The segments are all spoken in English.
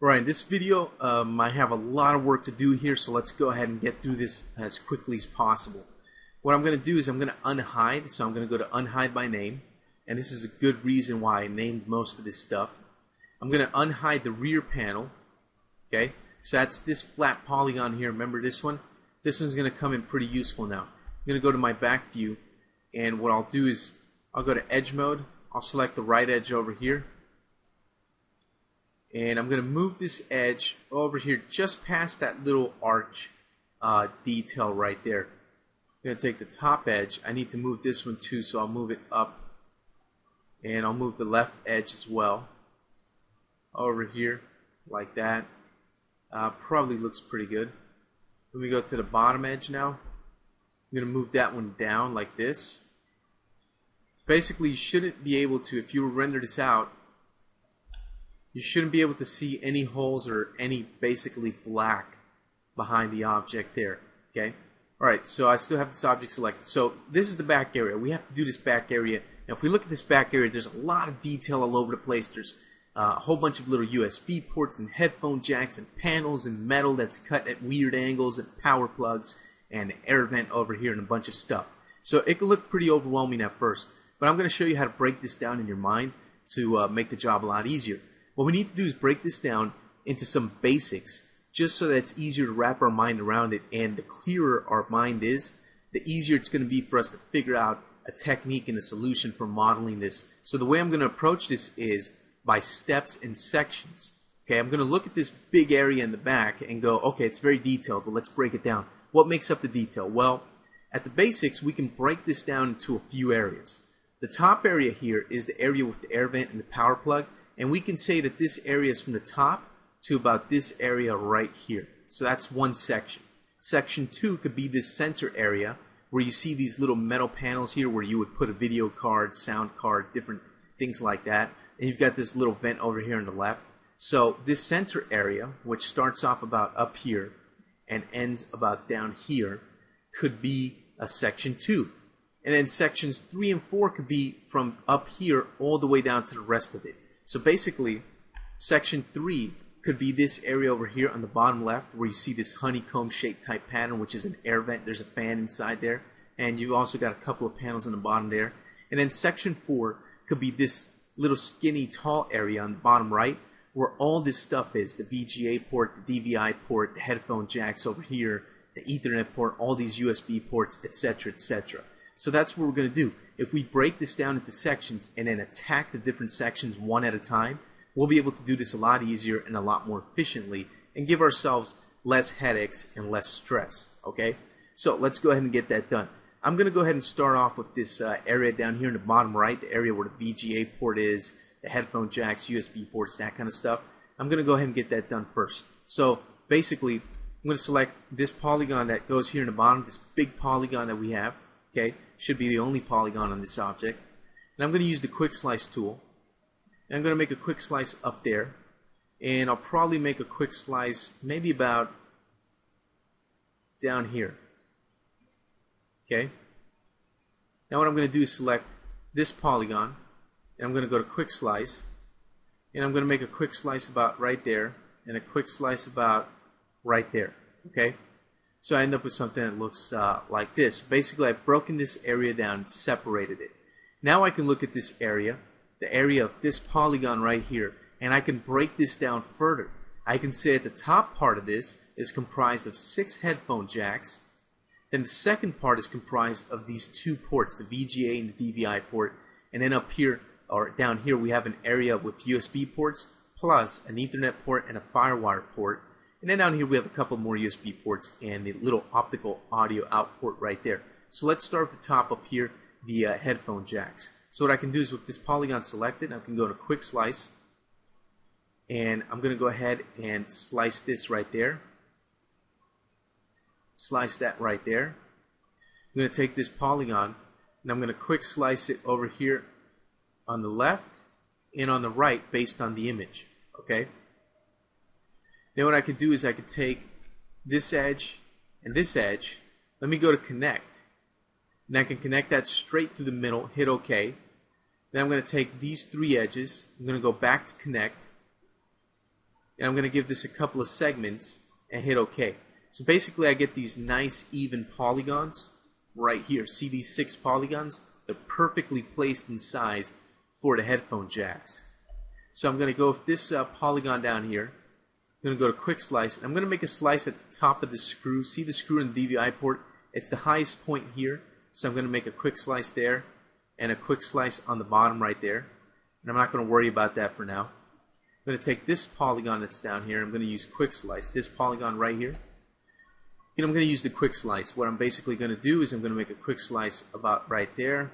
Right, in this video, I have a lot of work to do here, so let's go ahead and get through this as quickly as possible. What I'm going to do is I'm going to unhide, so I'm going to go to unhide by name, and this is a good reason why I named most of this stuff. I'm going to unhide the rear panel, okay? So that's this flat polygon here. Remember this one? This one's going to come in pretty useful now. I'm going to go to my back view, and what I'll do is I'll go to edge mode. I'll select the right edge over here. And I'm going to move this edge over here just past that little arch detail right there. I'm going to take the top edge. I need to move this one too, so I'll move it up. And I'll move the left edge as well. Over here, like that. Probably looks pretty good. Let me go to the bottom edge now. I'm going to move that one down like this. So basically, you shouldn't be able to, if you render this out, you shouldn't be able to see any holes or any basically black behind the object there. Okay? Alright, so I still have this object selected. So this is the back area. We have to do this back area. Now if we look at this back area, there's a lot of detail all over the place. There's a whole bunch of little USB ports and headphone jacks and panels and metal that's cut at weird angles and power plugs and an air vent over here and a bunch of stuff. So it can look pretty overwhelming at first. But I'm going to show you how to break this down in your mind to make the job a lot easier. What we need to do is break this down into some basics just so that it's easier to wrap our mind around it, and the clearer our mind is, the easier it's going to be for us to figure out a technique and a solution for modeling this. So the way I'm going to approach this is by steps and sections. Okay, I'm going to look at this big area in the back and go, okay, it's very detailed, but let's break it down. What makes up the detail? Well, at the basics, we can break this down into a few areas. The top area here is the area with the air vent and the power plug. And we can say that this area is from the top to about this area right here. So that's one section. Section 2 could be this center area where you see these little metal panels here where you would put a video card, sound card, different things like that. And you've got this little vent over here on the left. So this center area, which starts off about up here and ends about down here, could be a section 2. And then sections 3 and 4 could be from up here all the way down to the rest of it. So basically, section 3 could be this area over here on the bottom left where you see this honeycomb shaped type pattern, which is an air vent. There's a fan inside there. And you've also got a couple of panels on the bottom there. And then section 4 could be this little skinny tall area on the bottom right where all this stuff is. The VGA port, the DVI port, the headphone jacks over here, the Ethernet port, all these USB ports, etc., etc. So that's what we're going to do. If we break this down into sections and then attack the different sections one at a time, we'll be able to do this a lot easier and a lot more efficiently and give ourselves less headaches and less stress. Okay? So let's go ahead and get that done. I'm going to go ahead and start off with this area down here in the bottom right, the area where the VGA port is, the headphone jacks, USB ports, that kind of stuff. I'm going to go ahead and get that done first. So basically, I'm going to select this polygon that goes here in the bottom, this big polygon that we have. Okay? Should be the only polygon on this object. And I'm going to use the quick slice tool. And I'm going to make a quick slice up there. And I'll probably make a quick slice maybe about down here. Okay? Now what I'm going to do is select this polygon. And I'm going to go to quick slice. And I'm going to make a quick slice about right there. And a quick slice about right there. Okay? So I end up with something that looks like this. Basically, I've broken this area down and separated it. Now I can look at this area, the area of this polygon right here, and I can break this down further. I can say that the top part of this is comprised of 6 headphone jacks. Then the second part is comprised of these 2 ports, the VGA and the DVI port. And then up here, or down here, we have an area with USB ports, plus an Ethernet port and a FireWire port. And then down here we have a couple more USB ports and the little optical audio out port right there. So let's start with the top up here, the headphone jacks. So what I can do is with this polygon selected, I can go to quick slice. And I'm going to go ahead and slice this right there. Slice that right there. I'm going to take this polygon and I'm going to quick slice it over here on the left and on the right based on the image. Okay? Now what I can do is I can take this edge and this edge. Let me go to connect. And I can connect that straight through the middle, hit OK. Then I'm going to take these 3 edges. I'm going to go back to connect. and I'm going to give this a couple of segments and hit OK. So basically I get these nice even polygons right here. See these 6 polygons? They're perfectly placed and sized for the headphone jacks. So I'm going to go with this polygon down here. I'm going to go to quick slice. I'm going to make a slice at the top of the screw. See the screw in the DVI port? It's the highest point here. So I'm going to make a quick slice there and a quick slice on the bottom right there. And I'm not going to worry about that for now. I'm going to take this polygon that's down here. I'm going to use quick slice. This polygon right here. And I'm going to use the quick slice. What I'm basically going to do is I'm going to make a quick slice about right there.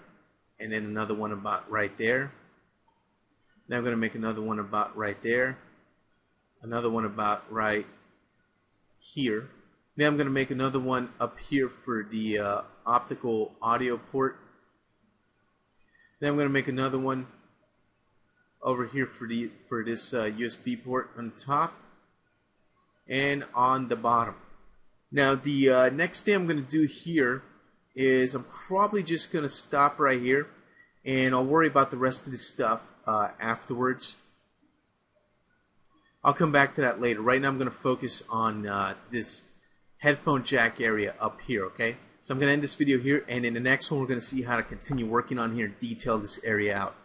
And then another one about right there. Now I'm going to make another one about right there. Another one about right here. Now I'm going to make another one up here for the optical audio port. Then I'm going to make another one over here for this USB port on top and on the bottom. Now the next thing I'm going to do here is I'm probably just going to stop right here, and I'll worry about the rest of this stuff afterwards. I'll come back to that later. Right now I'm going to focus on this headphone jack area up here, okay? So I'm going to end this video here, and in the next one we're going to see how to continue working on here and detail this area out.